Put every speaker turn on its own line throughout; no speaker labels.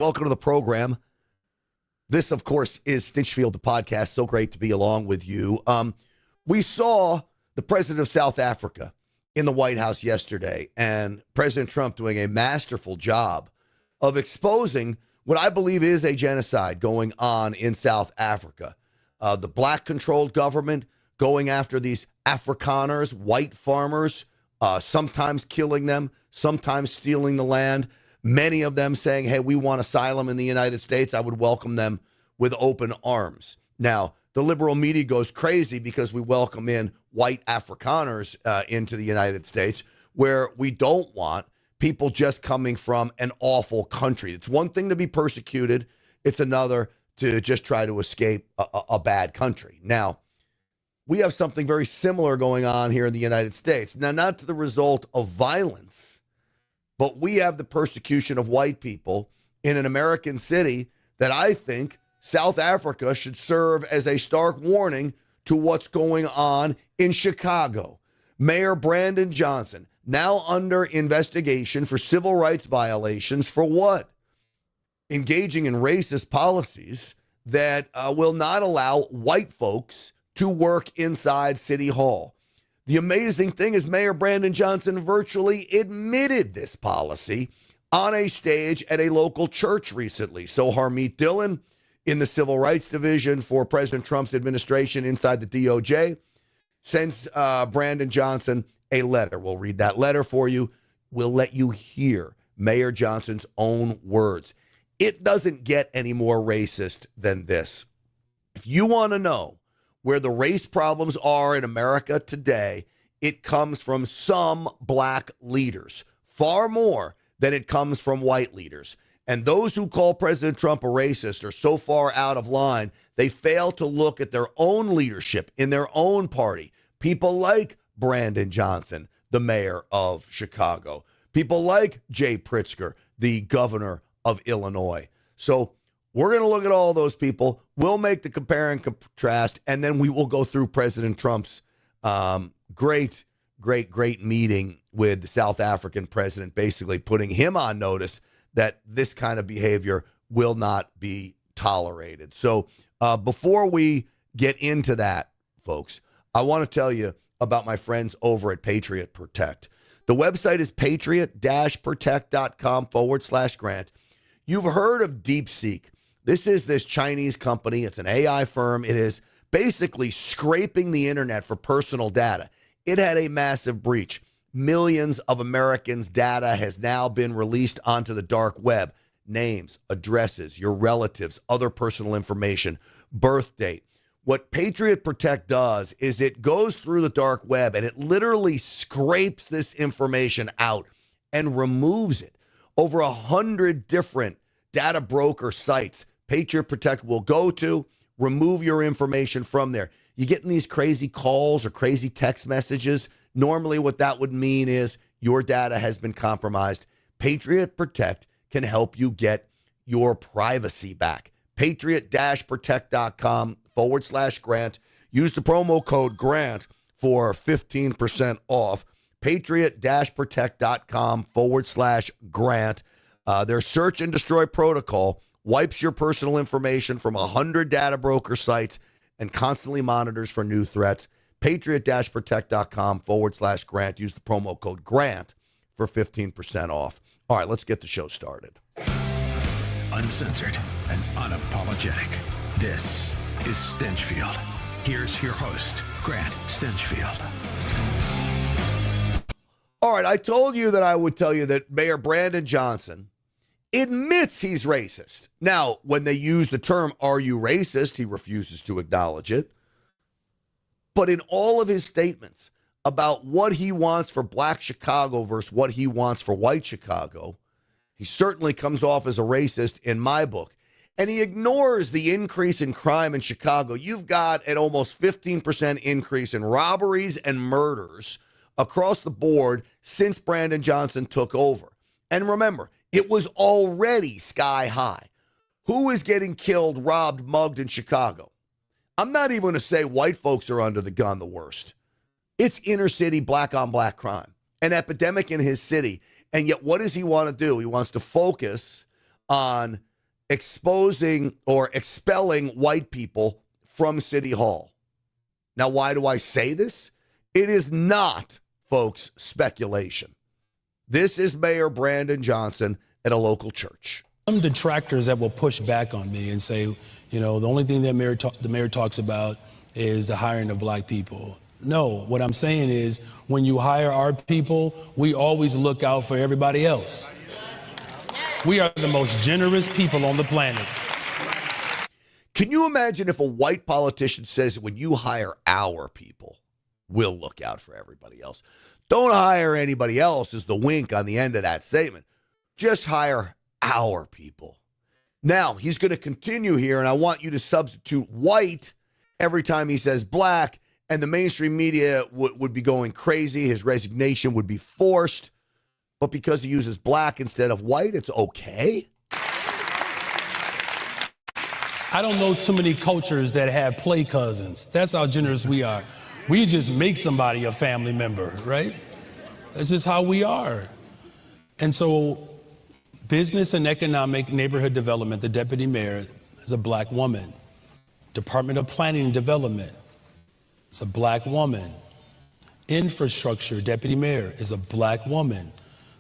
Welcome to the program. This, of course, is Stinchfield, the podcast. So great to be along with you. We saw the president of South Africa in the White House yesterday, and President Trump doing a masterful job of exposing what I believe is a genocide going on in South Africa. The black-controlled government going after these Afrikaners, white farmers, sometimes killing them, sometimes stealing the land. Many of them saying, hey, we want asylum in the United States. I would welcome them with open arms. Now, the liberal media goes crazy because we welcome in white Afrikaners into the United States, where we don't want people just coming from an awful country. It's one thing to be persecuted. It's another to just try to escape a bad country. Now, we have something very similar going on here in the United States. Now, not to the result of violence, but we have the persecution of white people in an American city that I think South Africa should serve as a stark warning to what's going on in Chicago. Mayor Brandon Johnson now under investigation for civil rights violations for what? Engaging in racist policies that will not allow white folks to work inside City Hall. The amazing thing is Mayor Brandon Johnson virtually admitted this policy on a stage at a local church recently. So Harmeet Dillon in the Civil Rights Division for President Trump's administration inside the DOJ sends Brandon Johnson a letter. We'll read that letter for you. We'll let you hear Mayor Johnson's own words. It doesn't get any more racist than this. If you want to know where the race problems are in America today, it comes from some black leaders, far more than it comes from white leaders. And those who call President Trump a racist are so far out of line, they fail to look at their own leadership in their own party. People like Brandon Johnson, the mayor of Chicago. People like Jay Pritzker, the governor of Illinois. So we're going to look at all those people. We'll make the compare and contrast, and then we will go through President Trump's great meeting with the South African president, basically putting him on notice that this kind of behavior will not be tolerated. So before we get into that, folks, I want to tell you about my friends over at Patriot Protect. The website is patriot-protect.com/grant. You've heard of DeepSeek. This is this Chinese company. It's an AI firm. It is basically scraping the internet for personal data. It had a massive breach. Millions of Americans' data has now been released onto the dark web. Names, addresses, your relatives, other personal information, birth date. What Patriot Protect does is it goes through the dark web and it literally scrapes this information out and removes it. Over 100 different data broker sites Patriot Protect will go to, remove your information from there. You getting these crazy calls or crazy text messages? Normally what that would mean is your data has been compromised. Patriot Protect can help you get your privacy back. Patriot-protect.com/grant. Use the promo code GRANT for 15% off. Patriot-protect.com/grant. Their search and destroy protocol wipes your personal information from 100 data broker sites and constantly monitors for new threats. Patriot-protect.com/grant. Use the promo code GRANT for 15% off. All right, let's get the show started.
Uncensored and unapologetic. This is Stinchfield. Here's your host, Grant Stinchfield.
All right, I told you that I would tell you that Mayor Brandon Johnson admits he's racist. Now, when they use the term, are you racist, he refuses to acknowledge it. But in all of his statements about what he wants for black Chicago versus what he wants for white Chicago, he certainly comes off as a racist in my book. And he ignores the increase in crime in Chicago. You've got an almost 15% increase in robberies and murders across the board since Brandon Johnson took over. And remember, it was already sky high. Who is getting killed, robbed, mugged in Chicago? I'm not even going to say white folks are under the gun the worst. It's inner city black on black crime, an epidemic in his city. And yet what does he want to do? He wants to focus on exposing or expelling white people from City Hall. Now, why do I say this? It is not, folks, speculation. This is Mayor Brandon Johnson at a local church.
Some detractors that will push back on me and say, the only thing that the mayor talks about is the hiring of black people. No, what I'm saying is when you hire our people, we always look out for everybody else. We are the most generous people on the planet.
Can you imagine if a white politician says, when you hire our people, we'll look out for everybody else? Don't hire anybody else is the wink on the end of that statement. Just hire our people. Now, he's going to continue here, and I want you to substitute white every time he says black, and the mainstream media would be going crazy. His resignation would be forced. But because he uses black instead of white, it's okay?
I don't know too many cultures that have play cousins. That's how generous we are. We just make somebody a family member, right? That's just how we are. And so business and economic neighborhood development, the deputy mayor is a black woman. Department of Planning and Development, it's a black woman. Infrastructure, deputy mayor is a black woman.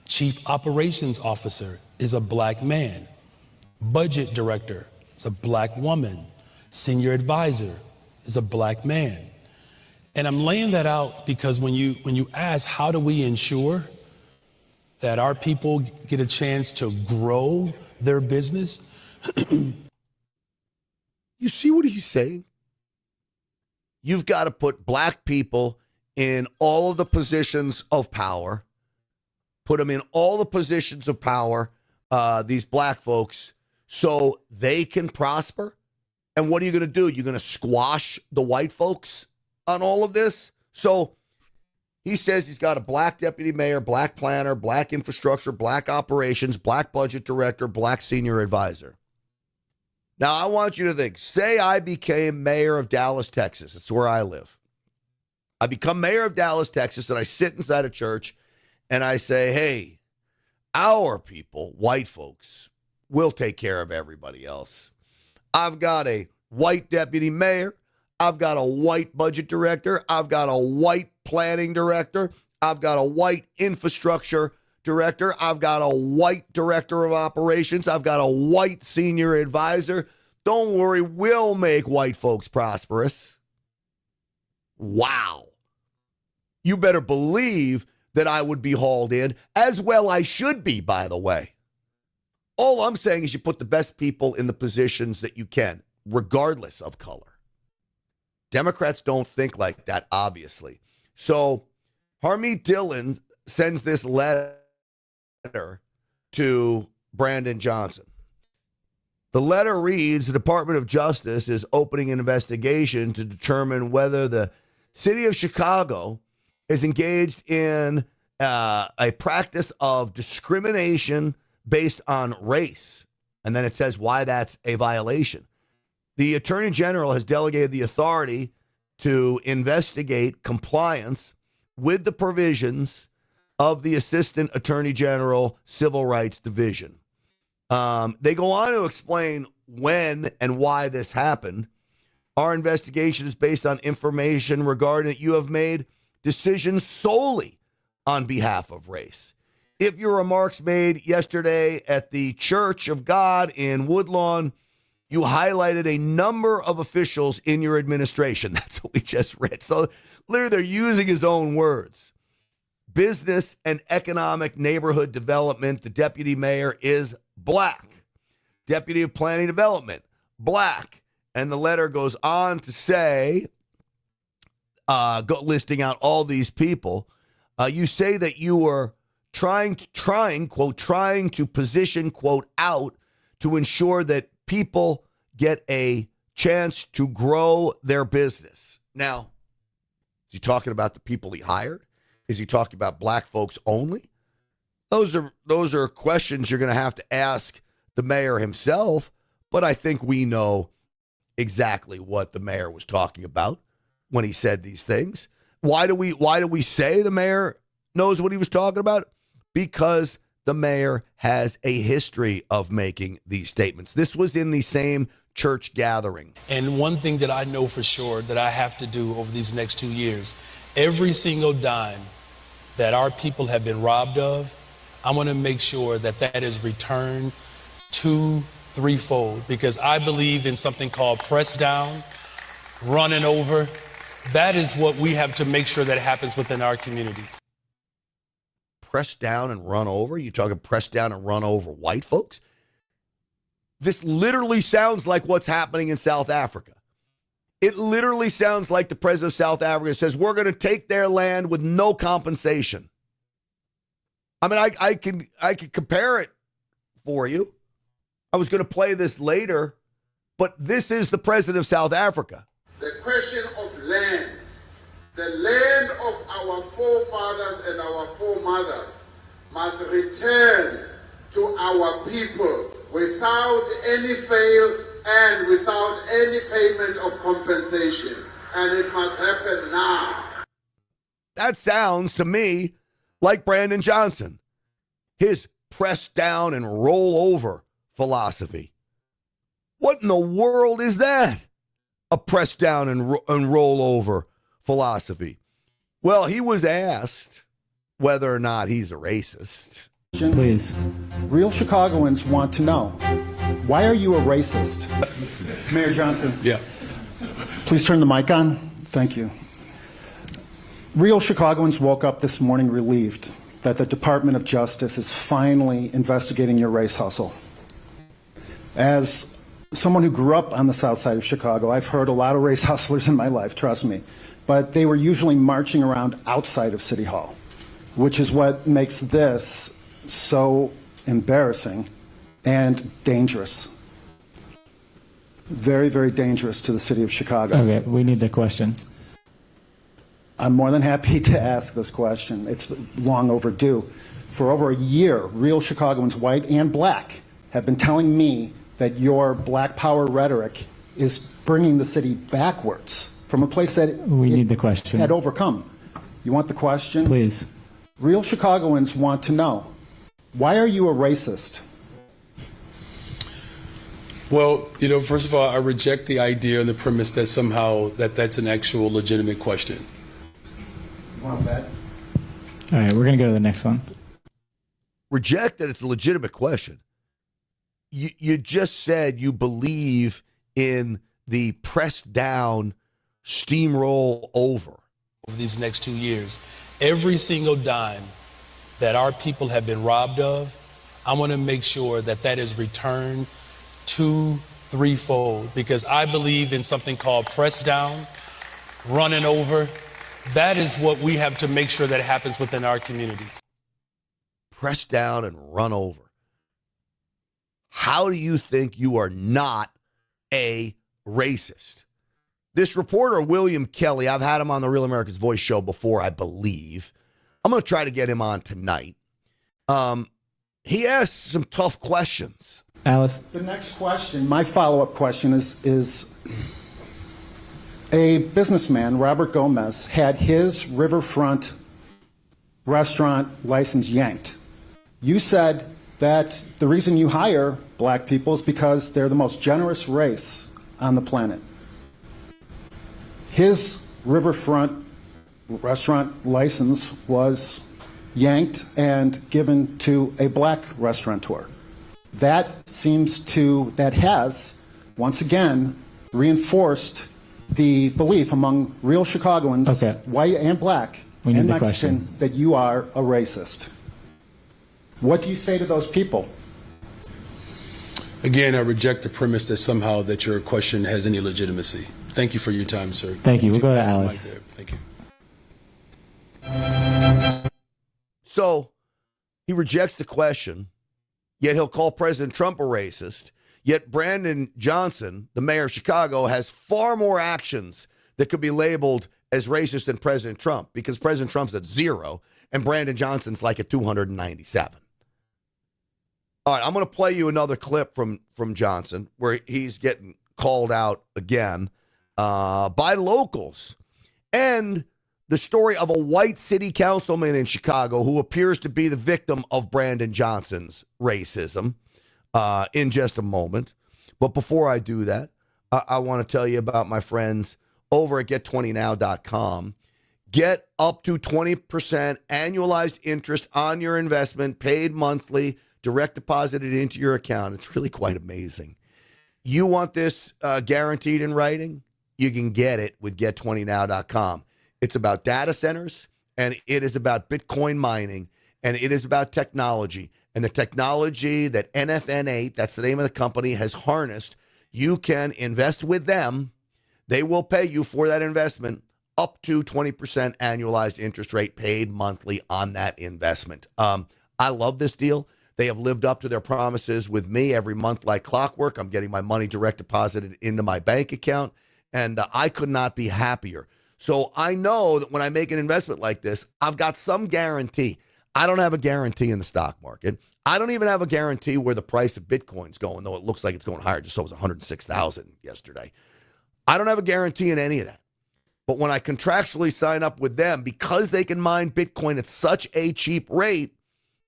Chief operations officer is a black man. Budget director is a black woman. Senior advisor is a black man. And I'm laying that out because when you ask, how do we ensure that our people get a chance to grow their business?
You see what he's saying? You've got to put black people in all of the positions of power, put them in all the positions of power, these black folks, so they can prosper. And what are you going to do? You're going to squash the white folks on all of this? So he says he's got a black deputy mayor, black planner, black infrastructure, black operations, black budget director, black senior advisor. Now, I want you to think, say I became mayor of Dallas, Texas. It's where I live. I become mayor of Dallas, Texas, and I sit inside a church and I say, hey, our people, white folks, will take care of everybody else. I've got a white deputy mayor. I've got a white budget director. I've got a white planning director. I've got a white infrastructure director. I've got a white director of operations. I've got a white senior advisor. Don't worry, we'll make white folks prosperous. Wow. You better believe that I would be hauled in, as well I should be, by the way. All I'm saying is you put the best people in the positions that you can, regardless of color. Democrats don't think like that, obviously. So Harmeet Dillon sends this letter to Brandon Johnson. The letter reads, the Department of Justice is opening an investigation to determine whether the city of Chicago is engaged in a practice of discrimination based on race. And then it says why that's a violation. The Attorney General has delegated the authority to investigate compliance with the provisions of the Assistant Attorney General Civil Rights Division. They go on to explain when and why this happened. Our investigation is based on information regarding that you have made decisions solely on behalf of race. If your remarks made yesterday at the Church of God in Woodlawn, you highlighted a number of officials in your administration. That's what we just read. So literally they're using his own words. Business and economic neighborhood development, the deputy mayor is black. Deputy of Planning Development, black. And the letter goes on to say, listing out all these people, you say that you were trying to position, quote, out to ensure that people get a chance to grow their business. Now, is he talking about the people he hired? Is he talking about black folks only? Those are questions you're going to have to ask the mayor himself, but I think we know exactly what the mayor was talking about when he said these things. Why do we say the mayor knows what he was talking about? Because the mayor has a history of making these statements. This was in the same church gathering.
And one thing that I know for sure that I have to do over these next 2 years, every single dime that our people have been robbed of, I want to make sure that that is returned 2, 3-fold, because I believe in something called press down, running over. That is what we have to make sure that happens within our communities.
Press down and run over? You talking press down and run over white folks? This literally sounds like what's happening in South Africa. It literally sounds like the president of South Africa says, we're going to take their land with no compensation. I mean, I can compare it for you. I was going to play this later, but this is the president of South Africa.
The question of land, the land of our forefathers and our foremothers must return to our people without any fail and without any payment of compensation. And it must happen now.
That sounds to me like Brandon Johnson, his press down and roll over philosophy. What in the world is that? A press down and roll over philosophy. Well, he was asked whether or not he's a racist.
Please. Real Chicagoans want to know, why are you a racist? Mayor Johnson.
Yeah.
Please turn the mic on. Thank you. Real Chicagoans woke up this morning relieved that the Department of Justice is finally investigating your race hustle. As someone who grew up on the south side of Chicago, I've heard a lot of race hustlers in my life, trust me. But they were usually marching around outside of City Hall, which is what makes this so embarrassing and dangerous. Very, very dangerous to the city of Chicago.
Okay, we need the question.
I'm more than happy to ask this question. It's long overdue. For over a year, real Chicagoans, white and black, have been telling me that your black power rhetoric is bringing the city backwards from a place that
we need the question.
Had overcome. You want the question?
Please.
Real Chicagoans want to know, why are you a racist?
Well, first of all, I reject the idea and the premise that somehow that's an actual legitimate question.
You want that?
All right, we're going to go to the next one.
Reject that it's a legitimate question. You just said you believe in the press down, steamroll over.
Over these next 2 years, every single dime that our people have been robbed of, I want to make sure that that is returned 2, 3-fold, because I believe in something called press down, running over. That is what we have to make sure that happens within our communities.
Press down and run over. How do you think you are not a racist? This reporter, William Kelly, I've had him on the Real America's Voice show before, I believe. I'm going to try to get him on tonight. He asked some tough questions.
Alice?
The next question, my follow-up question is a businessman, Robert Gomez, had his riverfront restaurant license yanked. You said that the reason you hire black people is because they're the most generous race on the planet. His riverfront restaurant license was yanked and given to a black restaurateur. That has, once again, reinforced the belief among real Chicagoans, white and black and Mexican, that you are a racist. What do you say to those people?
Again, I reject the premise that somehow that your question has any legitimacy. Thank you for your time, sir.
Thank you. We'll go to Alice.
Thank you.
So he rejects the question, yet he'll call President Trump a racist. Yet Brandon Johnson, the mayor of Chicago, has far more actions that could be labeled as racist than President Trump, because President Trump's at 0 and Brandon Johnson's like at 297. All right, I'm going to play you another clip from Johnson where he's getting called out again by locals. And the story of a white city councilman in Chicago who appears to be the victim of Brandon Johnson's racism in just a moment. But before I do that, I want to tell you about my friends over at get20now.com. Get up to 20% annualized interest on your investment, paid monthly, direct deposited into your account. It's really quite amazing. You want this guaranteed in writing? You can get it with get20now.com. It's about data centers, and it is about Bitcoin mining, and it is about technology. And the technology that NFN8, that's the name of the company, has harnessed, you can invest with them. They will pay you for that investment up to 20% annualized interest rate paid monthly on that investment. I love this deal. They have lived up to their promises with me every month like clockwork. I'm getting my money direct deposited into my bank account, and I could not be happier. So I know that when I make an investment like this, I've got some guarantee. I don't have a guarantee in the stock market. I don't even have a guarantee where the price of Bitcoin's going, though it looks like it's going higher. Just so it was 106,000 yesterday. I don't have a guarantee in any of that. But when I contractually sign up with them, because they can mine Bitcoin at such a cheap rate,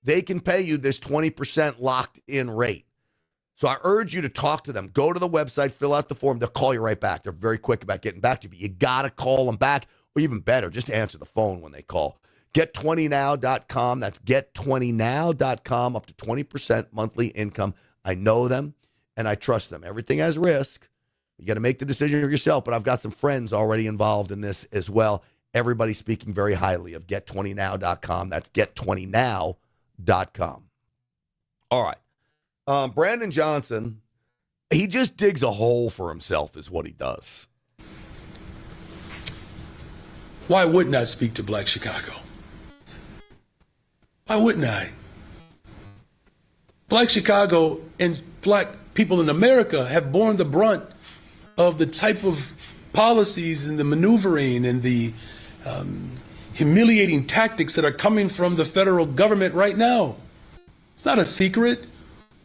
they can pay you this 20% locked in rate. So I urge you to talk to them. Go to the website, fill out the form. They'll call you right back. They're very quick about getting back to you. But you got to call them back, or even better, just answer the phone when they call. Get20now.com. That's get20now.com, up to 20% monthly income. I know them, and I trust them. Everything has risk. You got to make the decision yourself, but I've got some friends already involved in this as well. Everybody speaking very highly of get20now.com. That's get20now.com. All right. Brandon Johnson, he just digs a hole for himself is what he does.
Why wouldn't I speak to Black Chicago? Why wouldn't I? Black Chicago and Black people in America have borne the brunt of the type of policies and the maneuvering and the humiliating tactics that are coming from the federal government right now. It's not a secret.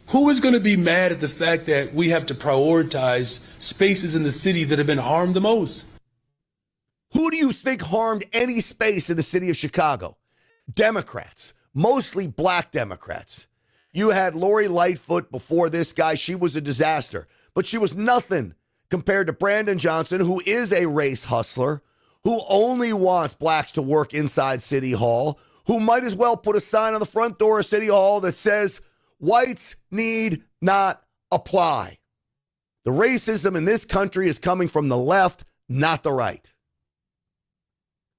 Who is going to be mad at the fact that we have to prioritize spaces in the city that have been harmed the most?
Who do you think harmed any space in the city of Chicago? Democrats, mostly black Democrats. You had Lori Lightfoot before this guy. She was a disaster, but she was nothing compared to Brandon Johnson, who is a race hustler, who only wants blacks to work inside City Hall, who might as well put a sign on the front door of City Hall that says, whites need not apply. The racism in this country is coming from the left, not the right.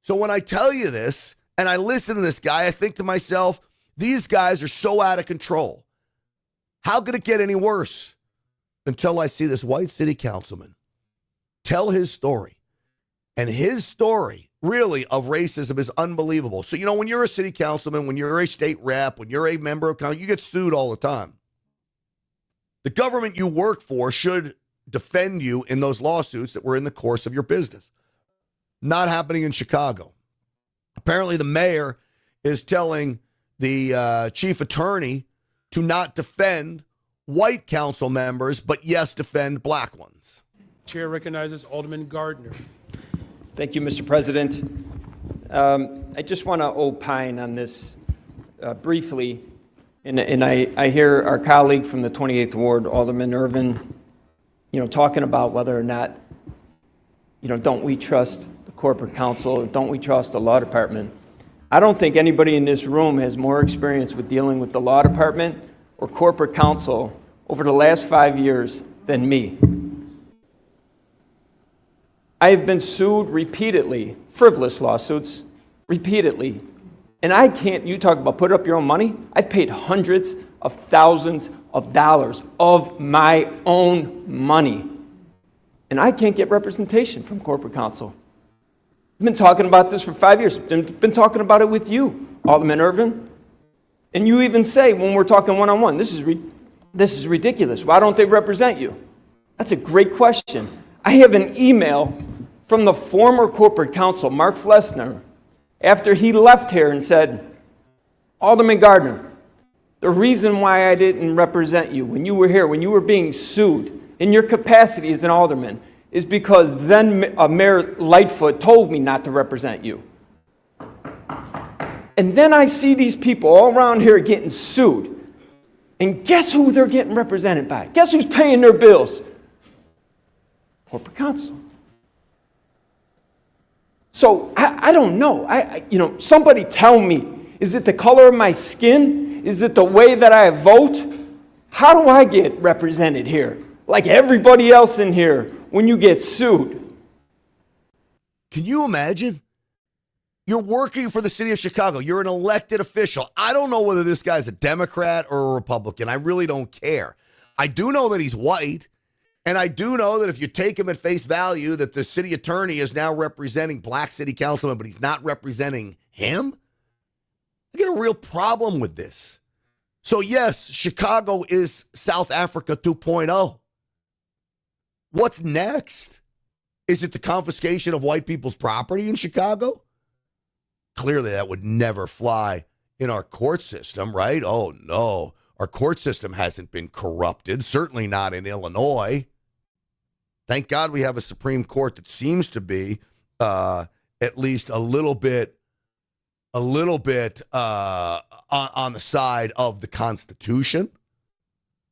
So when I tell you this and I listen to this guy, I think to myself, these guys are so out of control. How could it get any worse? Until I see this white city councilman tell his story. And his story, really, of racism is unbelievable. So, when you're a city councilman, when you're a state rep, when you're a member of Congress, you get sued all the time. The government you work for should defend you in those lawsuits that were in the course of your business. Not happening in Chicago. Apparently, the mayor is telling the chief attorney to not defend white council members, but yes, defend black ones.
Chair recognizes Alderman Gardner.
Thank you, Mr. President. I just want to opine on this briefly. And I hear our colleague from the 28th Ward, Alderman Irvin, talking about whether or not, don't we trust the corporate counsel or don't we trust the law department? I don't think anybody in this room has more experience with dealing with the law department or corporate counsel over the last 5 years than me. I have been sued repeatedly, frivolous lawsuits, repeatedly. And I can't, you talk about put up your own money. I've paid hundreds of thousands of dollars of my own money. And I can't get representation from corporate counsel. I've been talking about this for 5 years. I've been talking about it with you, Alderman Irvin. And you even say when we're talking one-on-one, this is ridiculous. Why don't they represent you? That's a great question. I have an email from the former corporate counsel, Mark Flessner, after he left here and said, Alderman Gardner, the reason why I didn't represent you when you were here, when you were being sued in your capacity as an alderman, is because then Mayor Lightfoot told me not to represent you. And then I see these people all around here getting sued. And guess who they're getting represented by? Guess who's paying their bills? Corporate counsel. So I don't know. Somebody tell me, is it the color of my skin? Is it the way that I vote? How do I get represented here? Like everybody else in here when you get sued.
Can you imagine? You're working for the city of Chicago. You're an elected official. I don't know whether this guy's a Democrat or a Republican. I really don't care. I do know that he's white. And I do know that if you take him at face value, that the city attorney is now representing black city councilmen, but he's not representing him. I get a real problem with this. So yes, Chicago is South Africa 2.0. What's next? Is it the confiscation of white people's property in Chicago? Clearly that would never fly in our court system, right? Oh no, our court system hasn't been corrupted, certainly not in Illinois. Thank God we have a Supreme Court that seems to be at least a little bit on the side of the Constitution.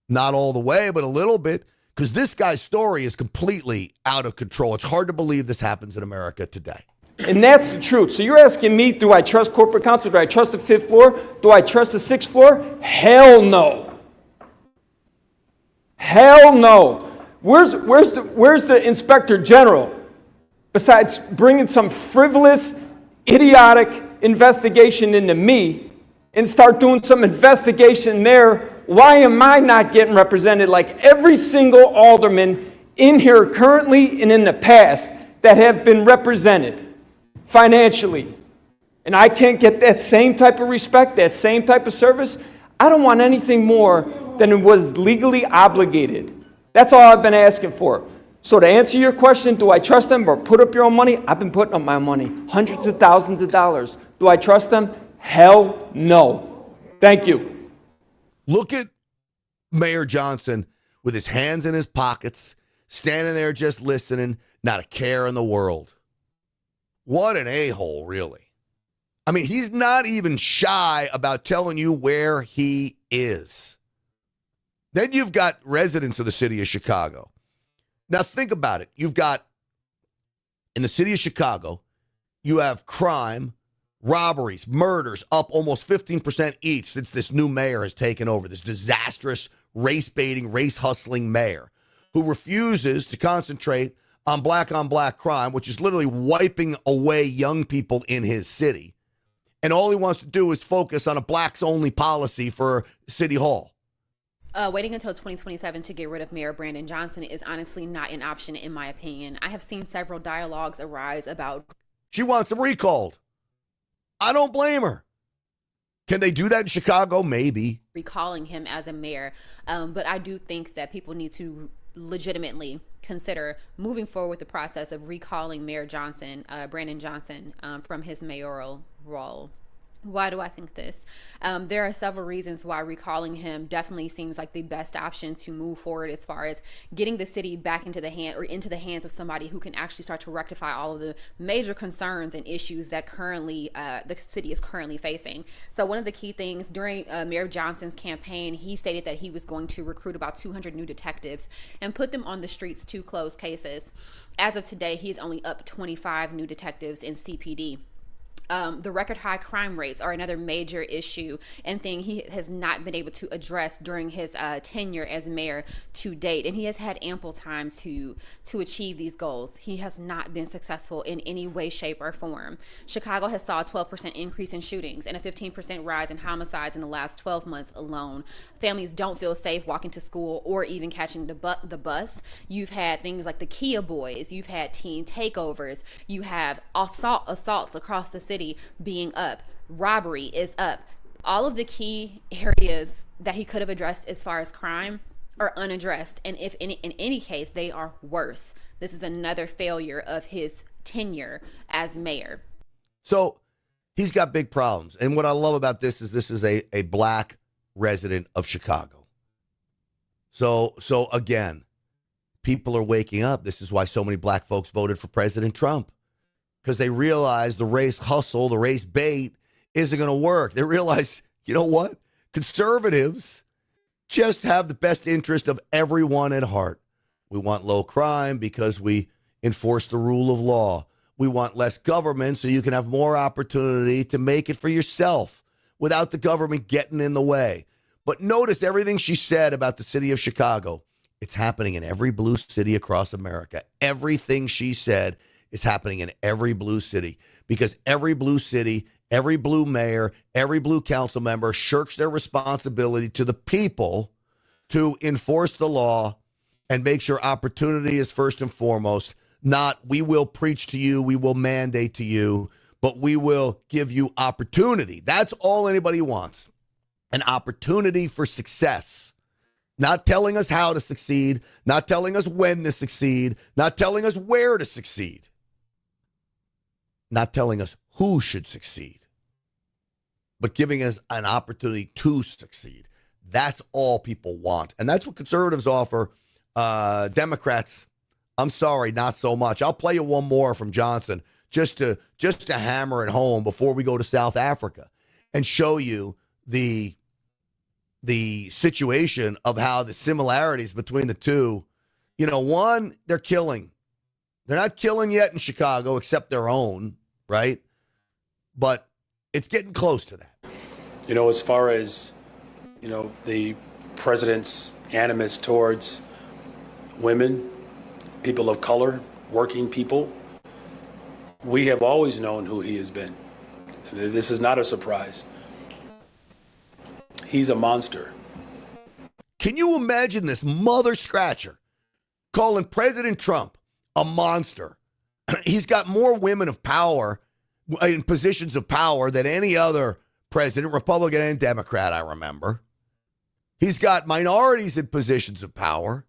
Not all the way, but a little bit, because this guy's story is completely out of control. It's hard to believe this happens in America today.
And that's the truth. So you're asking me, do I trust corporate counsel? Do I trust the 5th floor? Do I trust the 6th floor? Hell no. Hell no. Where's the inspector general? Besides bringing some frivolous, idiotic investigation into me and start doing some investigation there, why am I not getting represented like every single alderman in here currently and in the past that have been represented financially? And I can't get that same type of respect, that same type of service. I don't want anything more than was legally obligated. That's all I've been asking for. So to answer your question, do I trust them or put up your own money? I've been putting up my money, hundreds of thousands of dollars. Do I trust them? Hell no. Thank you.
Look at Mayor Johnson with his hands in his pockets, standing there just listening, not a care in the world. What an a-hole, really. I mean, he's not even shy about telling you where he is. Then you've got residents of the city of Chicago. Now think about it. You've got, in the city of Chicago, you have crime, robberies, murders up almost 15% each since this new mayor has taken over, this disastrous, race-baiting, race-hustling mayor who refuses to concentrate on black crime, which is literally wiping away young people in his city. And all he wants to do is focus on a blacks-only policy for City Hall.
Waiting until 2027 to get rid of Mayor Brandon Johnson is honestly not an option, in my opinion. I have seen several dialogues arise about...
She wants him recalled. I don't blame her. Can they do that in Chicago? Maybe.
Recalling him as a mayor. But I do think that people need to legitimately consider moving forward with the process of recalling Mayor Johnson, Brandon Johnson, from his mayoral role. Why do I think this? There are several reasons why recalling him definitely seems like the best option to move forward as far as getting the city back into the hands of somebody who can actually start to rectify all of the major concerns and issues that currently the city is currently facing. So one of the key things during Mayor Johnson's campaign, he stated that he was going to recruit about 200 new detectives and put them on the streets to close cases. As of today, he's only up 25 new detectives in CPD. The record high crime rates are another major issue and thing he has not been able to address during his tenure as mayor to date. And he has had ample time to achieve these goals. He has not been successful in any way, shape, or form. Chicago has saw a 12% increase in shootings and a 15% rise in homicides in the last 12 months alone. Families don't feel safe walking to school or even catching the bus. You've had things like the Kia Boys. You've had teen takeovers. You have assaults across the city being up. Robbery is up. All of the key areas that he could have addressed as far as crime are unaddressed, and if in any case they are worse. This is another failure of his tenure as mayor.
So he's got big problems, and what I love about this is a black resident of Chicago. So again, people are waking up. This is why so many black folks voted for President Trump. Because they realize the race hustle, the race bait isn't going to work. They realize, you know what? Conservatives just have the best interest of everyone at heart. We want low crime because we enforce the rule of law. We want less government so you can have more opportunity to make it for yourself without the government getting in the way. But notice everything she said about the city of Chicago. It's happening in every blue city across America. Everything she said is happening in every blue city because every blue city, every blue mayor, every blue council member shirks their responsibility to the people to enforce the law and make sure opportunity is first and foremost. Not we will preach to you, we will mandate to you, but we will give you opportunity. That's all anybody wants. An opportunity for success. Not telling us how to succeed, not telling us when to succeed, not telling us where to succeed, not telling us who should succeed, but giving us an opportunity to succeed. That's all people want. And that's what conservatives offer. Democrats, I'm sorry, not so much. I'll play you one more from Johnson just to hammer it home before we go to South Africa and show you the situation of how the similarities between the two, one, they're killing. They're not killing yet in Chicago, except their own, right? But it's getting close to that.
As far as, the president's animus towards women, people of color, working people, we have always known who he has been. This is not a surprise. He's a monster.
Can you imagine this mother scratcher calling President Trump a monster? He's got more women of power in positions of power than any other president, Republican and Democrat, I remember. He's got minorities in positions of power.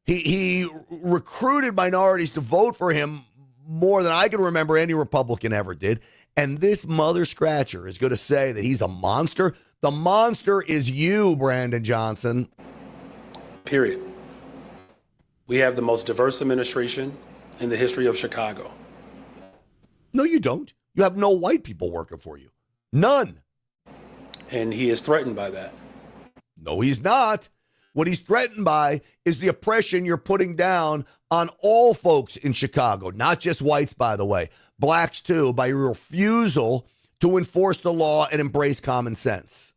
He recruited minorities to vote for him more than I can remember any Republican ever did. And this mother scratcher is going to say that he's a monster. The monster is you, Brandon Johnson.
Period. We have the most diverse administration in the history of Chicago.
No, you don't. You have no white people working for you. None.
And he is threatened by that.
No, he's not. What he's threatened by is the oppression you're putting down on all folks in Chicago, not just whites, by the way, blacks too, by your refusal to enforce the law and embrace common sense.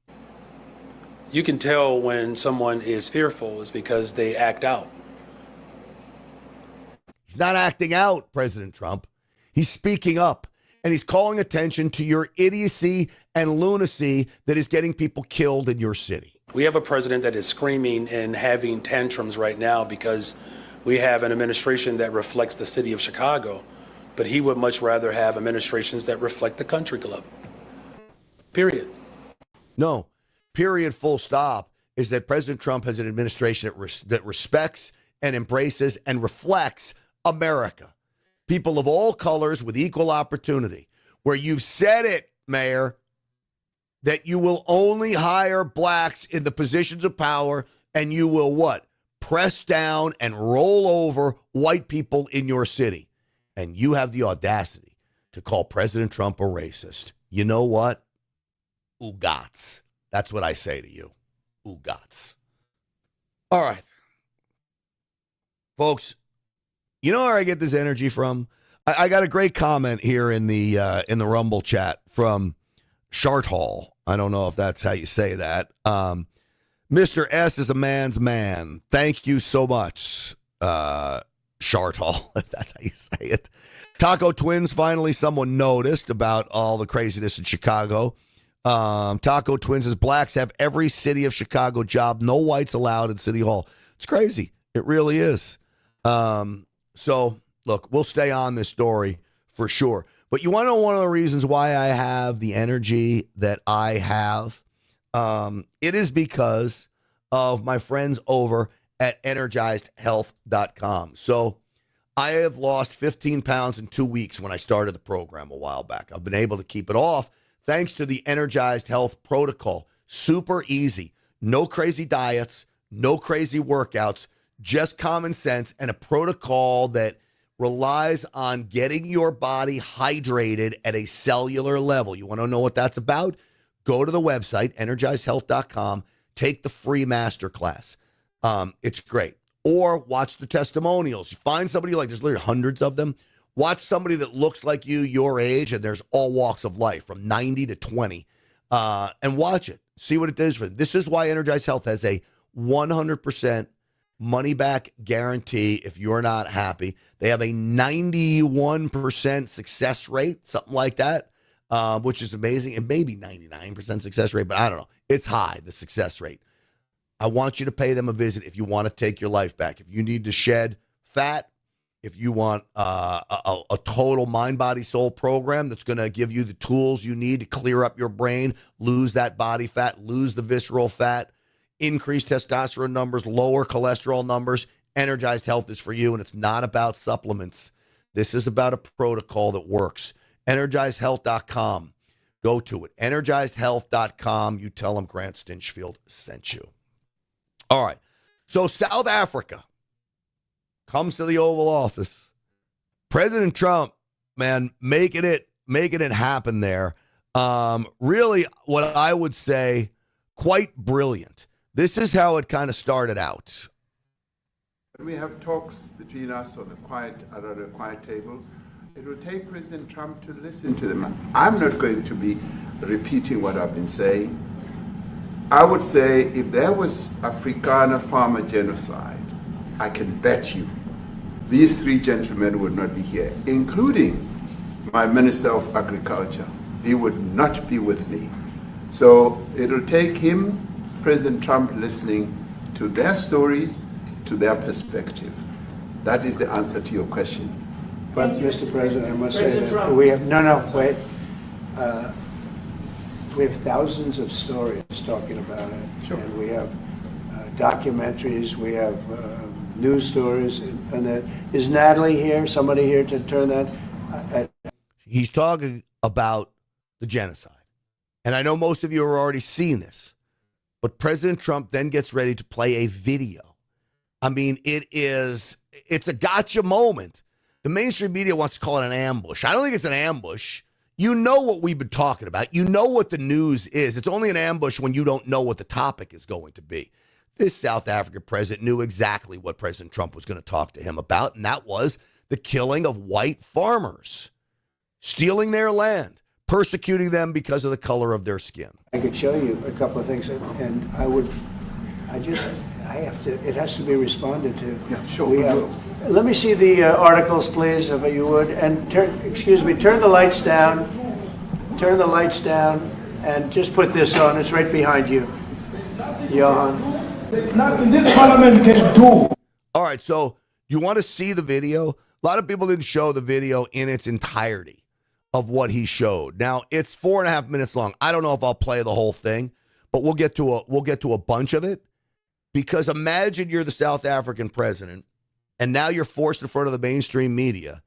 You can tell when someone is fearful is because they act out.
He's not acting out, President Trump. He's speaking up, and he's calling attention to your idiocy and lunacy that is getting people killed in your city.
We have a president that is screaming and having tantrums right now because we have an administration that reflects the city of Chicago, but he would much rather have administrations that reflect the country club. Period.
No, period, full stop, is that President Trump has an administration that respects and embraces and reflects America. People of all colors with equal opportunity. Where you've said it, Mayor, that you will only hire blacks in the positions of power, and you will what? Press down and roll over white people in your city. And you have the audacity to call President Trump a racist. You know what? Ugats. That's what I say to you. Ugats. All right. Folks, you know where I get this energy from? I got a great comment here in the Rumble chat from Sharthall. I don't know if that's how you say that. Mr. S is a man's man. Thank you so much, Sharthall, if that's how you say it. Taco Twins, finally someone noticed about all the craziness in Chicago. Taco Twins says blacks have every city of Chicago job. No whites allowed in City Hall. It's crazy. It really is. So, look, we'll stay on this story for sure. But you want to know one of the reasons why I have the energy that I have? It is because of my friends over at energizedhealth.com. So I have lost 15 pounds in 2 weeks when I started the program a while back. I've been able to keep it off thanks to the Energized Health protocol. Super easy. No crazy diets, no crazy workouts, just common sense and a protocol that relies on getting your body hydrated at a cellular level. You want to know what that's about? Go to the website, energizehealth.com, take the free masterclass. It's great. Or watch the testimonials. You find somebody you like, there's literally hundreds of them. Watch somebody that looks like you, your age, and there's all walks of life from 90 to 20. And watch it. See what it does for them. This is why Energize Health has a 100% money back guarantee if you're not happy. They have a 91% success rate, something like that, which is amazing. It may be 99% success rate, but I don't know. It's high, the success rate. I want you to pay them a visit if you want to take your life back. If you need to shed fat, if you want a total mind, body, soul program that's going to give you the tools you need to clear up your brain, lose that body fat, lose the visceral fat, increase testosterone numbers, lower cholesterol numbers, Energized Health is for you, and it's not about supplements. This is about a protocol that works. EnergizedHealth.com. Go to it. EnergizedHealth.com. You tell them Grant Stinchfield sent you. All right. So South Africa comes to the Oval Office. President Trump, man, making it happen there. Really, what I would say, quite brilliant. This is how it kind of started out.
We have talks between us around a quiet table. It will take President Trump to listen to them. I'm not going to be repeating what I've been saying. I would say if there was Afrikaner farmer genocide, I can bet you these three gentlemen would not be here, including my Minister of Agriculture. He would not be with me. So it'll take him, President Trump, listening to their stories, to their perspective. That is the answer to your question.
But, Mr. President, I must say that we have, wait. We have thousands of stories talking about it. Sure. And we have documentaries, we have news stories, and that. Is Natalie here, somebody here to turn that?
He's talking about the genocide. And I know most of you are already seeing this, but President Trump then gets ready to play a video. I mean, it's a gotcha moment. The mainstream media wants to call it an ambush. I don't think it's an ambush. You know what we've been talking about. You know what the news is. It's only an ambush when you don't know what the topic is going to be. This South African president knew exactly what President Trump was going to talk to him about, and that was the killing of white farmers, stealing their land, persecuting them because of the color of their skin.
I could show you a couple of things, and it has to be responded to.
Yeah, sure.
Let me see the articles, please, if you would. And turn the lights down. Turn the lights down, and just put this on. It's right behind you, Johan.
There's nothing this parliament can do.
All right, so you want to see the video? A lot of people didn't show the video in its entirety of what he showed. Now, it's 4.5 minutes long. I don't know if I'll play the whole thing, but we'll get to a bunch of it. Because imagine you're the South African president, and now you're forced in front of the mainstream media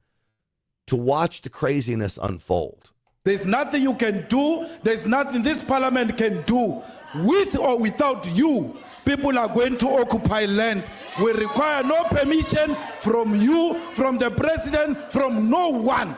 to watch the craziness unfold.
There's nothing you can do. There's nothing this parliament can do. With or without you, people are going to occupy land. We require no permission from you, from the president, from no one.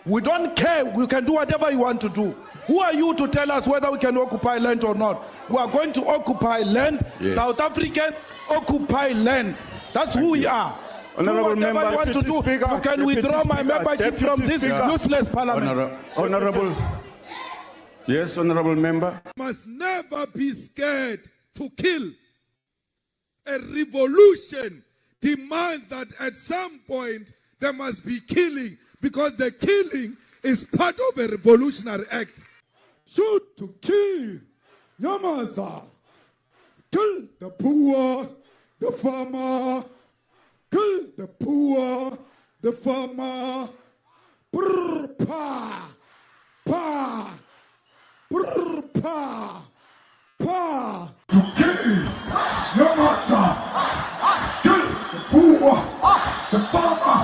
We don't care. We can do whatever you want to do. Who are you to tell us whether we can occupy land or not? We are going to occupy land. Yes. South African occupy land. That's who we are.
Honorable
member, you want to do,
Speaker,
you can withdraw my membership from this useless parliament.
Honorable. Yes, honorable member.
Must never be scared to kill. A revolution demands that at some point there must be killing, because the killing is part of a revolutionary act.
Shoot to kill. Nyamaza. Kill the poor, the farmer. Kill the poor, the farmer. Brr, pa. Pa. Brr, pa. Pa. To kill. Nyamaza. Kill the poor, the farmer.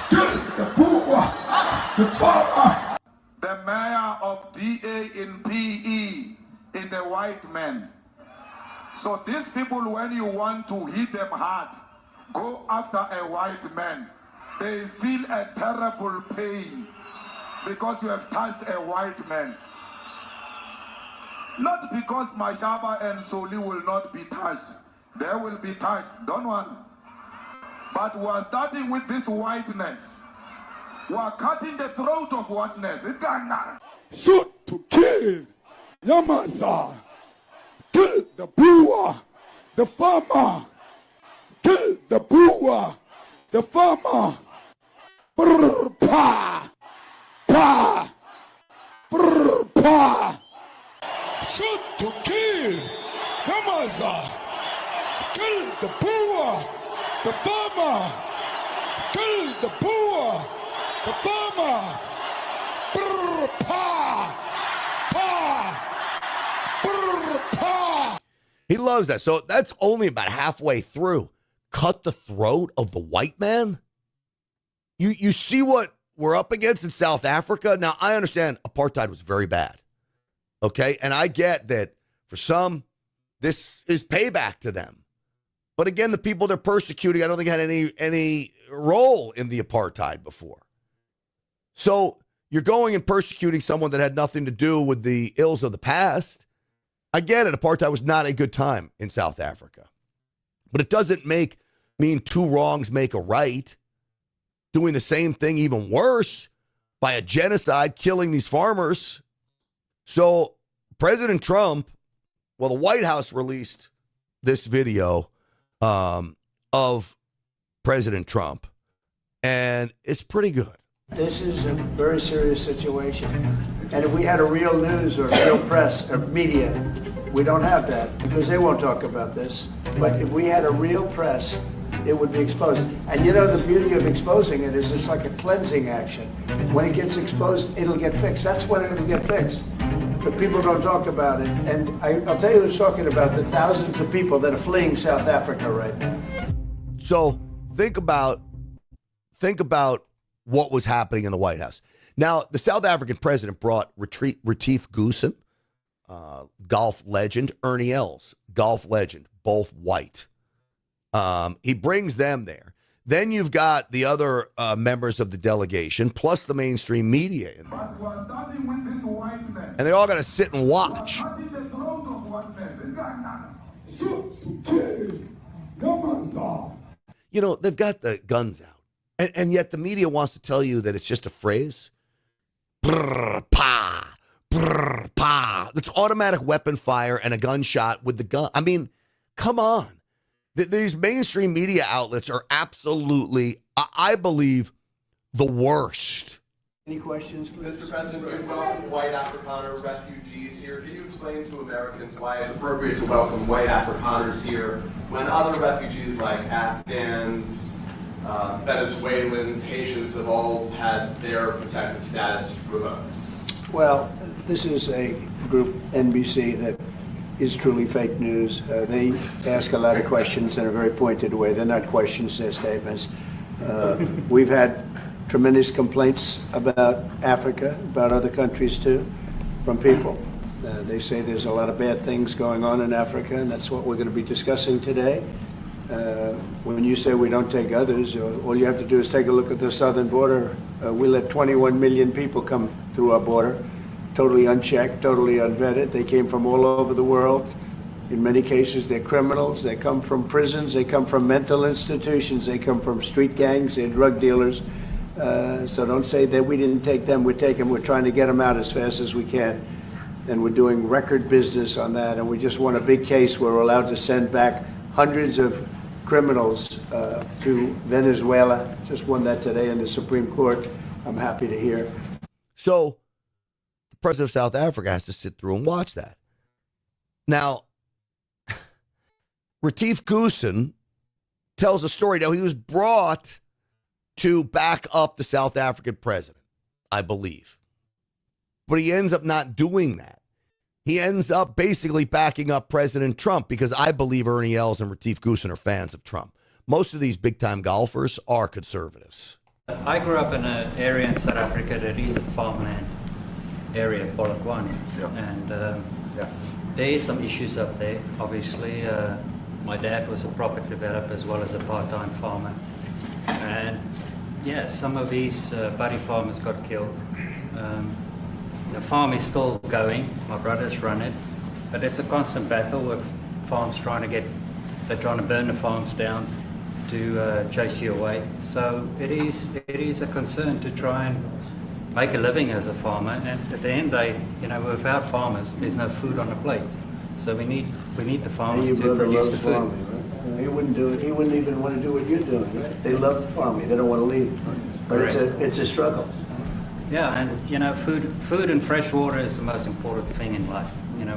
Kill the poor, the farmer.
The mayor of DA in PE is a white man. So these people, when you want to hit them hard, go after a white man.
they feel a terrible pain because you have touched a white man. Not because Mashaba and Soli will not be touched. They will be touched, don't worry. But we are starting with this whiteness. We are cutting the throat of whiteness.
Shoot to kill. Yamaza. Kill the brewer, the farmer. Kill the brewer, the farmer. Brr, pa. Pa. Brr, pa. Shoot to kill. Yamaza. Kill the brewer, the farmer. Kill the brewer, the farmer. Brr, pa. Pa.
He loves that. So that's only about halfway through. Cut the throat of the white man? You see what we're up against in South Africa? Now, I understand apartheid was very bad. Okay? And I get that for some, this is payback to them. But again, the people they're persecuting, I don't think had any role in the apartheid before. So you're going and persecuting someone that had nothing to do with the ills of the past. I get it. Apartheid was not a good time in South Africa. But it doesn't mean two wrongs make a right. Doing the same thing, even worse, by a genocide, killing these farmers. So President Trump, well, the White House released this video of President Trump, and it's pretty good.
This is a very serious situation. And if we had a real news or real press or media, we don't have that because they won't talk about this. But if we had a real press, it would be exposed. And you know, the beauty of exposing it is it's like a cleansing action. When it gets exposed, it'll get fixed. That's when it'll get fixed. But people don't talk about it. And I'll tell you who's talking about the thousands of people that are fleeing South Africa right now.
So think about what was happening in the White House. Now, the South African president brought Retief Goosen, golf legend, Ernie Els, golf legend, both white. He brings them there. Then you've got the other members of the delegation, plus the mainstream media in there. And they're all going to sit and watch. You know, they've got the guns out. And yet the media wants to tell you that it's just a phrase. Brr, pa, brr, pa. That's automatic weapon fire and a gunshot with the gun. I mean, come on. These mainstream media outlets are absolutely, I believe, the worst.
Any questions, please?
Mr. President, we welcome white Afrikaner refugees here. Can you explain to Americans why it's appropriate to welcome white Afrikaners here when other refugees like Afghans, Venezuelans, Haitians have all had their protected status revoked?
Well, this is a group, NBC, that is truly fake news. They ask a lot of questions in a very pointed way. They're not questions, they're statements. We've had tremendous complaints about Africa, about other countries too, from people. They say there's a lot of bad things going on in Africa, and that's what we're going to be discussing today. When you say we don't take others, all you have to do is take a look at the southern border. We let 21 million people come through our border, totally unchecked, totally unvetted. They came from all over the world. In many cases, they're criminals. They come from prisons. They come from mental institutions. They come from street gangs. They're drug dealers. So don't say that we didn't take them. We take them. We're trying to get them out as fast as we can. And we're doing record business on that. And we just won a big case where we're allowed to send back hundreds of criminals to Venezuela. Just won that today in the Supreme Court. I'm happy to hear.
So the president of South Africa has to sit through and watch that. Now, Retief Goosen tells a story. Now, he was brought to back up the South African president, I believe. But he ends up not doing that. He ends up basically backing up President Trump because I believe Ernie Els and Retief Goosen are fans of Trump. Most of these big-time golfers are conservatives.
I grew up in an area in South Africa that is a farmland area, Polokwane. Yeah. And there is some issues up there, obviously. My dad was a property developer as well as a part-time farmer. And Yeah, some of these buddy farmers got killed. The farm is still going. My brothers run it, but it's a constant battle with farms they're trying to burn the farms down to chase you away. So it is a concern to try and make a living as a farmer. And at the end of the day, without farmers, there's no food on the plate. So we need the farmers to produce the food.
Farming, right? He wouldn't do it. He wouldn't even want to do what you're doing, right? They love farming. They don't want to leave. But it's a struggle.
Yeah, and food and fresh water is the most important thing in life.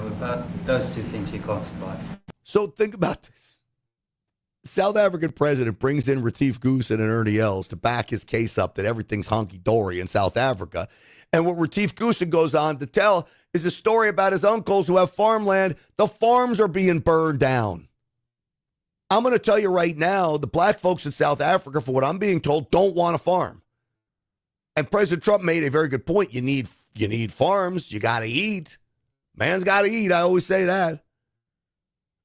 Without those two things, you can't survive.
So think about this. South African president brings in Retief Goosen and Ernie Els to back his case up that everything's honky-dory in South Africa. And what Retief Goosen goes on to tell is a story about his uncles who have farmland. The farms are being burned down. I'm going to tell you right now, the black folks in South Africa, for what I'm being told, don't want a farm. And President Trump made a very good point. You need farms. You got to eat. Man's got to eat. I always say that.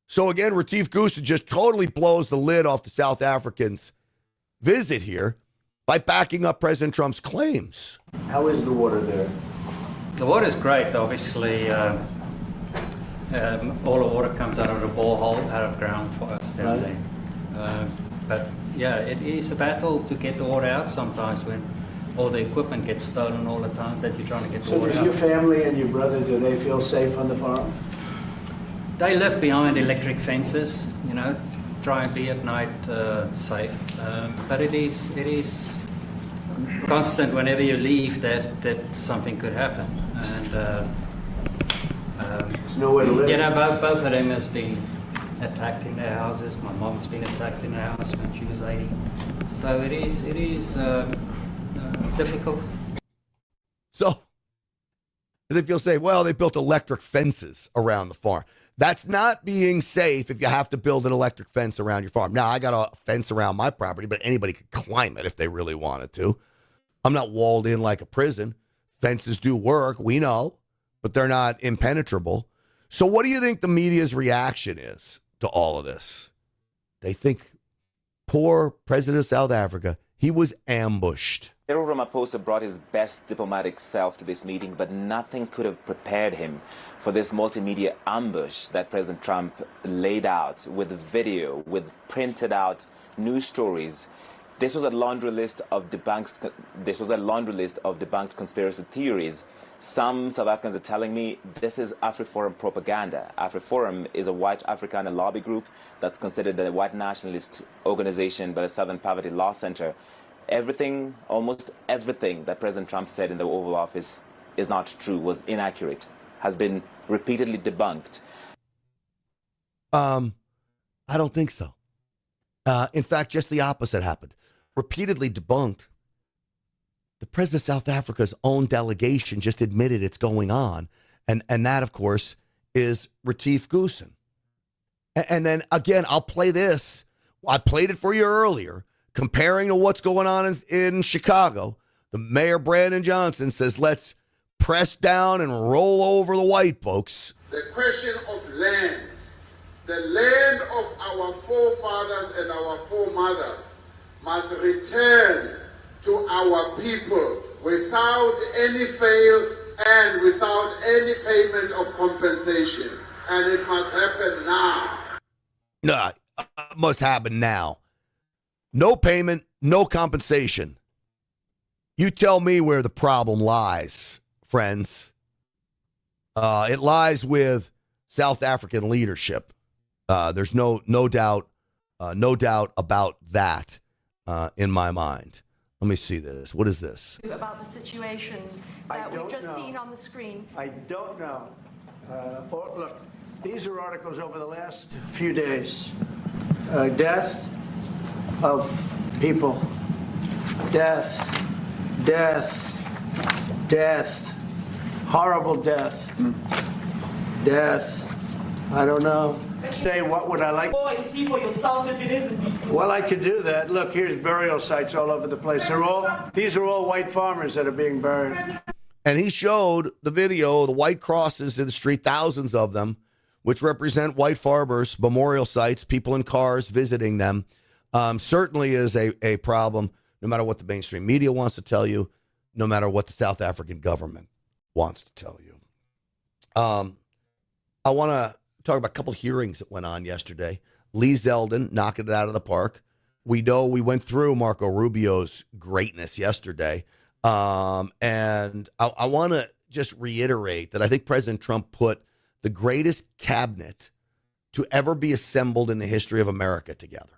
So again, Retief Goosen just totally blows the lid off the South Africans' visit here by backing up President Trump's claims.
How is the water there?
The water's great, obviously. All the water comes out of the borehole, out of the ground for us down there. But yeah, it is a battle to get the water out sometimes when all the equipment gets stolen all the time that you're trying to get the water out.
So does your family and your brother, do they feel safe on the farm?
They live behind electric fences, try and be at night safe. But it is constant whenever you leave that something could happen. And
there's nowhere to live.
Both of them has been attacked in their houses. My mom's been attacked in her house when she was 80. So it is difficult.
So they feel safe. Well, they built electric fences around the farm. That's not being safe if you have to build an electric fence around your farm. Now, I got a fence around my property, but anybody could climb it if they really wanted to. I'm not walled in like a prison. Fences do work, we know, but they're not impenetrable. So what do you think the media's reaction is to all of this? They think poor President of South Africa, he was ambushed.
Cyril Ramaphosa brought his best diplomatic self to this meeting, but nothing could have prepared him for this multimedia ambush that President Trump laid out with video, with printed out news stories. This was a laundry list of debunked conspiracy theories. Some South Africans are telling me this is AfriForum propaganda. AfriForum is a white Afrikaner lobby group that's considered a white nationalist organization by the Southern Poverty Law Center. Everything, almost everything that President Trump said in the Oval Office is not true, was inaccurate, has been repeatedly debunked.
I don't think so. In fact, just the opposite happened. Repeatedly debunked. The president of South Africa's own delegation just admitted it's going on. And that, of course, is Retief Goosen. And then, again, I'll play this. I played it for you earlier. Comparing to what's going on in Chicago, the mayor, Brandon Johnson, says, let's press down and roll over the white folks.
The question of land, the land of our forefathers and our foremothers must return to our people without any fail and without any payment of compensation. And it must happen now.
No, it must happen now. No payment, no compensation. You tell me where the problem lies, friends. It lies with South African leadership. There's no doubt about that in my mind. Let me see this. What is this?
About the situation that we've just seen on the screen.
I don't know. Look, these are articles over the last few days. Death of people. Death. Horrible death. Death. I don't know. Say, what would I like?
Go and see for yourself if it isn't true.
Well, I could do that. Look, here's burial sites all over the place. These are all white farmers that are being buried.
And he showed the video, the white crosses in the street, thousands of them, which represent white farmers, memorial sites, people in cars visiting them. Certainly is a problem no matter what the mainstream media wants to tell you, no matter what the South African government wants to tell you. I want to talk about a couple hearings that went on yesterday. Lee Zeldin knocking it out of the park. We know we went through Marco Rubio's greatness yesterday. And I want to just reiterate that I think President Trump put the greatest cabinet to ever be assembled in the history of America together.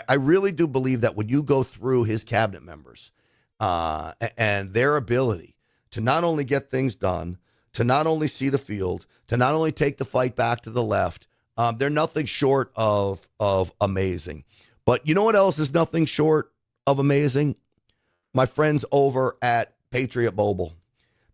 I really do believe that when you go through his cabinet members and their ability to not only get things done, to not only see the field, to not only take the fight back to the left, they're nothing short of amazing. But you know what else is nothing short of amazing? My friends over at Patriot Mobile.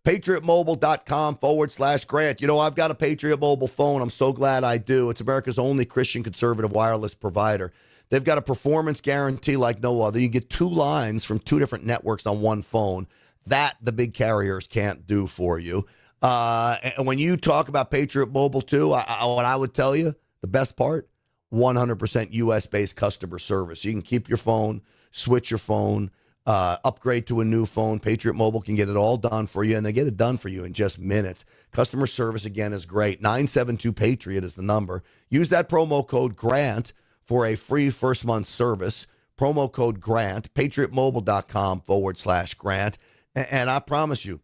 PatriotMobile.com/Grant. You know, I've got a Patriot Mobile phone. I'm so glad I do. It's America's only Christian conservative wireless provider. They've got a performance guarantee like no other. You get 2 lines from 2 different networks on one phone. That the big carriers can't do for you. And when you talk about Patriot Mobile too, what I would tell you, the best part, 100% U.S.-based customer service. You can keep your phone, switch your phone, upgrade to a new phone. Patriot Mobile can get it all done for you, and they get it done for you in just minutes. Customer service, again, is great. 972-PATRIOT is the number. Use that promo code GRANT for a free first month service. Promo code GRANT, patriotmobile.com/Grant. And I promise you,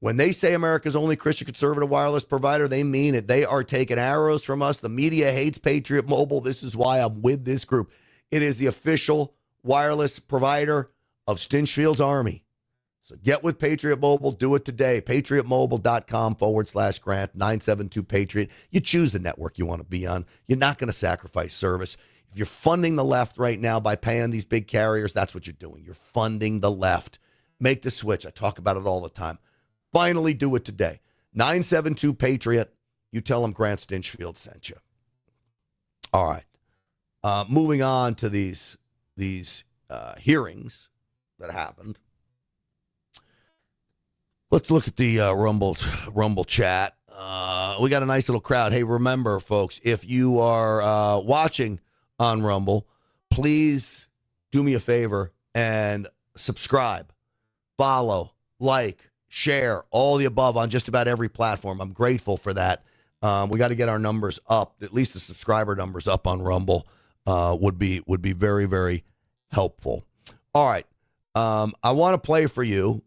when they say America's only Christian conservative wireless provider, they mean it. They are taking arrows from us. The media hates Patriot Mobile. This is why I'm with this group. It is the official wireless provider of Stinchfield's Army. So get with Patriot Mobile. Do it today. PatriotMobile.com/Grant, 972-PATRIOT. You choose the network you want to be on. You're not going to sacrifice service. If you're funding the left right now by paying these big carriers, that's what you're doing. You're funding the left. Make the switch. I talk about it all the time. Finally do it today. 972-PATRIOT. You tell them Grant Stinchfield sent you. All right. Moving on to these hearings that happened. Let's look at the Rumble chat. We got a nice little crowd. Hey, remember, folks, if you are watching on Rumble, please do me a favor and subscribe, follow, like, share, all the above on just about every platform. I'm grateful for that. We got to get our numbers up, at least the subscriber numbers up on Rumble would be very, very helpful. All right. I want to play for you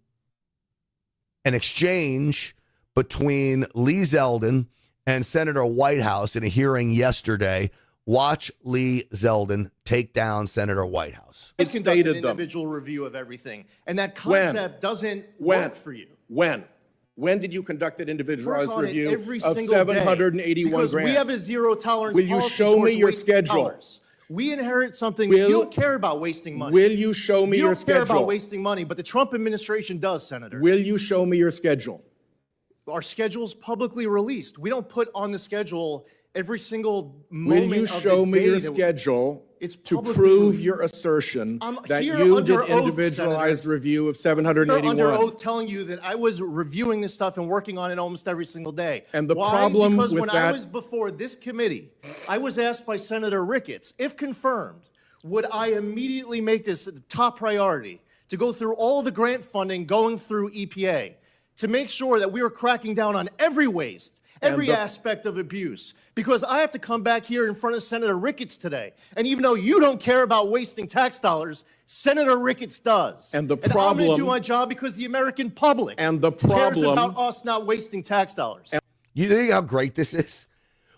an exchange between Lee Zeldin and Senator Whitehouse in a hearing yesterday. Watch Lee Zeldin take down Senator Whitehouse.
It conducted an individual review of everything, and that concept doesn't work for you.
When did you conduct an individualized review
every
of
single
781
because
grants?
We have a zero tolerance
Will you
policy
show me
towards
your
wasting
schedule?
dollars. We inherit something. You don't care about wasting money.
Will you show me your schedule?
You don't care about wasting money, but the Trump administration does, Senator.
Will you show me your schedule?
Our schedule's publicly released. We don't put on the schedule every single moment
Will you
of the
show me
day
your
that
schedule
it's
to
publicly
prove
released.
your assertion that
here
you
under
did
oath,
individualized
Senator.
review of
I'm
781?
under oath telling you that I was reviewing this stuff and working on it almost every single day.
And the
Why?
problem
Because
with
when I was before this committee, I was asked by Senator Ricketts, if confirmed, would I immediately make this a top priority to go through all the grant funding going through EPA to make sure that we were cracking down on every waste, every aspect of abuse, because I have to come back here in front of Senator Ricketts today. And even though you don't care about wasting tax dollars, Senator Ricketts does.
And the
I'm going to
problem-
do my job because the American public cares about us not wasting tax dollars.
You think how great this is?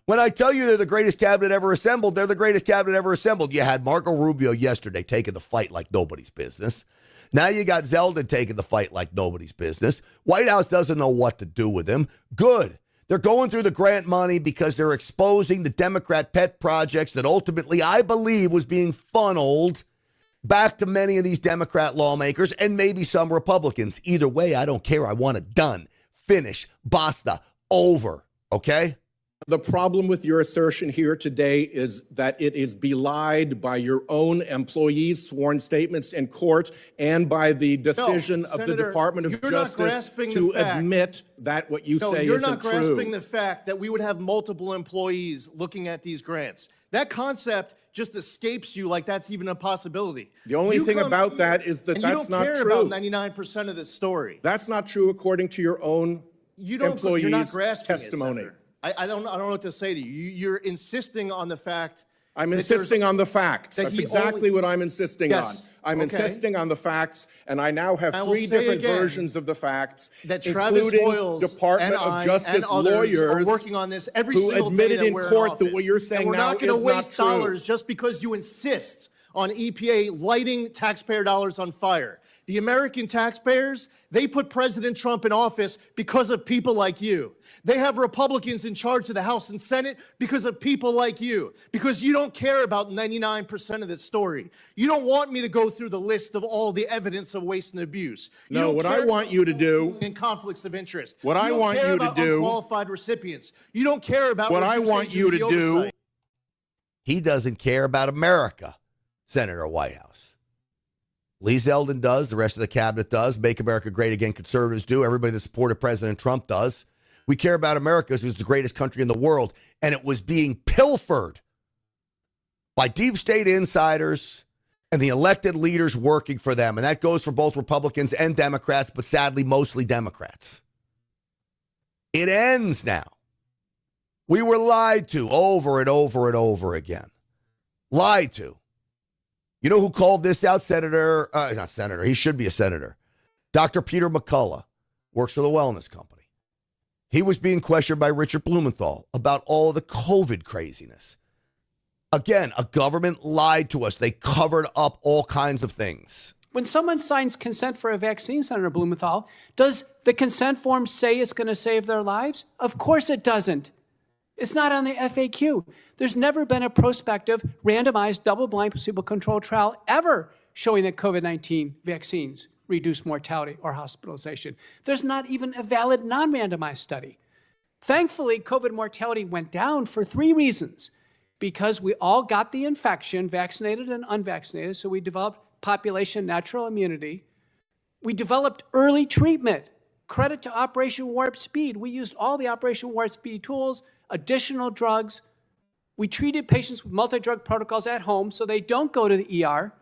When I tell you they're the greatest cabinet ever assembled, they're the greatest cabinet ever assembled. You had Marco Rubio yesterday taking the fight like nobody's business. Now you got Zeldin taking the fight like nobody's business. White House doesn't know what to do with him. Good. They're going through the grant money because they're exposing the Democrat pet projects that ultimately, I believe, was being funneled back to many of these Democrat lawmakers and maybe some Republicans. Either way, I don't care. I want it done. Finish. Basta. Over. Okay?
The problem with your assertion here today is that it is belied by your own employees' sworn statements in court and by the decision of the
Senator,
Department of
you're not
Justice
grasping
to
the fact.
admit that what you say
you're
isn't
not grasping
true.
the fact that we would have multiple employees looking at these grants. That concept just escapes you like that's even a possibility.
The only thing about that is that that's not
true. You
true.
don't care about 99% of the story.
That's not true according to your own employees'
You're not grasping
testimony.
It, I don't know what to say to you. You're insisting on the fact.
I'm insisting on the facts. That's exactly what I'm insisting on. I'm insisting on the facts, and I now have three different versions of the facts,
that Travis
including
Boyles
Department of Justice lawyers
are working on this every
who
single
admitted
day that
in
we're
court
in
that what you're saying
and we're
now
not going
is
to
not
waste
true.
dollars just because you insist on EPA lighting taxpayer dollars on fire. The American taxpayers, they put President Trump in office because of people like you. They have Republicans in charge of the House and Senate because of people like you, because you don't care about 99% of this story. You don't want me to go through the list of all the evidence of waste and abuse.
No, what I want you to do,
in conflicts of interest.
What I want you to do,
unqualified recipients. You don't care about
what I want you to do.
He doesn't care about America, Senator Whitehouse. Lee Zeldin does. The rest of the cabinet does. Make America Great Again conservatives do. Everybody that supported President Trump does. We care about America because it's the greatest country in the world, and it was being pilfered by deep state insiders and the elected leaders working for them. And that goes for both Republicans and Democrats, but sadly, mostly Democrats. It ends now. We were lied to over and over and over again. Lied to. You know who called this out? Not senator. He should be a senator. Dr. Peter McCullough works for the Wellness Company. He was being questioned by Richard Blumenthal about all of the COVID craziness. Again, a government lied to us. They covered up all kinds of things.
When someone signs consent for a vaccine, Senator Blumenthal, does the consent form say it's going to save their lives? Of course it doesn't. It's not on the FAQ. There's never been a prospective, randomized, double-blind, placebo-controlled trial ever showing that COVID-19 vaccines reduce mortality or hospitalization. There's not even a valid non-randomized study. Thankfully, COVID mortality went down for three reasons. Because we all got the infection, vaccinated and unvaccinated, so we developed population natural immunity. We developed early treatment. Credit to Operation Warp Speed. We used all the Operation Warp Speed tools, additional drugs. We treated patients with multi-drug protocols at home so they don't go to the ER.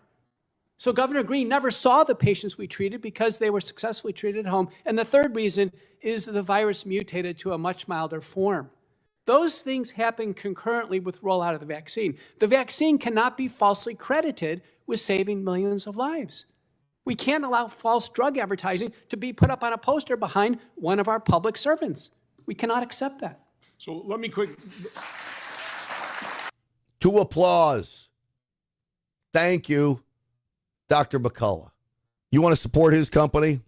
So Governor Green never saw the patients we treated because they were successfully treated at home. And the third reason is that the virus mutated to a much milder form. Those things happen concurrently with rollout of the vaccine. The vaccine cannot be falsely credited with saving millions of lives. We can't allow false drug advertising to be put up on a poster behind one of our public servants. We cannot accept that.
So let me quick.
To applause. Thank you, Dr. McCullough. You want to support his company?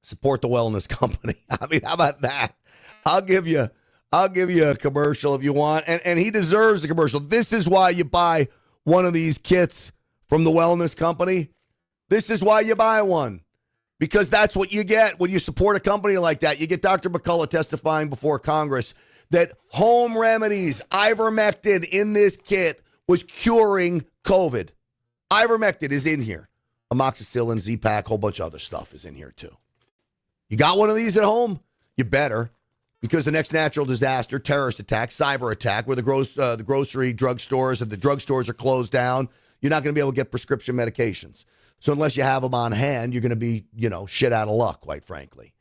Support the Wellness Company. I mean, how about that? I'll give you a commercial if you want. And he deserves a commercial. This is why you buy one of these kits from the Wellness Company. This is why you buy one. Because that's what you get when you support a company like that. You get Dr. McCullough testifying before Congress that home remedies, ivermectin in this kit was curing COVID. Ivermectin is in here. Amoxicillin, Z-Pak, whole bunch of other stuff is in here too. You got one of these at home? You better. Because the next natural disaster, terrorist attack, cyber attack, where the grocery drugstores and the drugstores are closed down, you're not going to be able to get prescription medications. So unless you have them on hand, you're going to be, shit out of luck, quite frankly.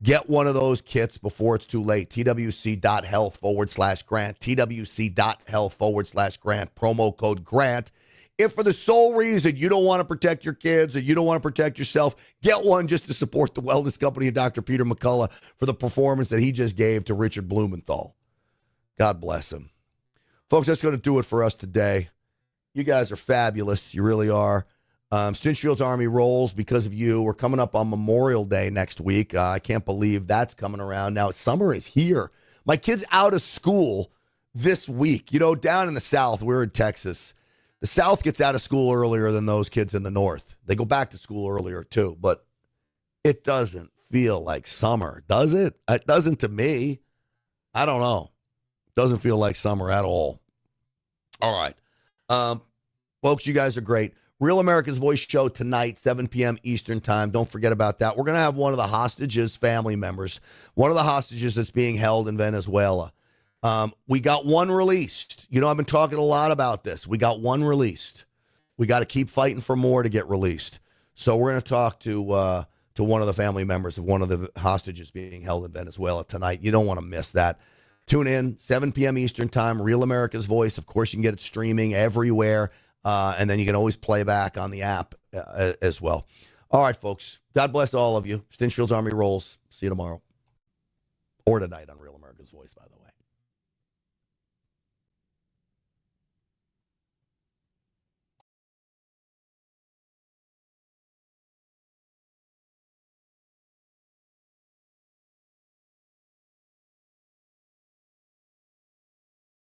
Get one of those kits before it's too late. TWC.health/grant. TWC.health/grant. Promo code GRANT. If for the sole reason you don't want to protect your kids or you don't want to protect yourself, get one just to support the Wellness Company and Dr. Peter McCullough for the performance that he just gave to Richard Blumenthal. God bless him. Folks, that's going to do it for us today. You guys are fabulous. You really are. Stinchfield's Army rolls because of you. We're coming up on Memorial Day next week. I can't believe that's coming around. Now, summer is here. My kid's out of school this week. Down in the South, we're in Texas. The South gets out of school earlier than those kids in the North. They go back to school earlier, too. But it doesn't feel like summer, does it? It doesn't to me. I don't know. It doesn't feel like summer at all. All right. Folks, you guys are great. Real America's Voice show tonight, 7 p.m. Eastern time. Don't forget about that. We're going to have one of the hostages' family members, one of the hostages that's being held in Venezuela. We got one released. You know, I've been talking a lot about this. We got one released. We got to keep fighting for more to get released. So we're going to talk to one of the family members of one of the hostages being held in Venezuela tonight. You don't want to miss that. Tune in, 7 p.m. Eastern Time, Real America's Voice. Of course, you can get it streaming everywhere, and then you can always play back on the app as well. All right, folks. God bless all of you. Stinchfield's Army rolls. See you tomorrow. Or tonight on Real America's Voice, by the way.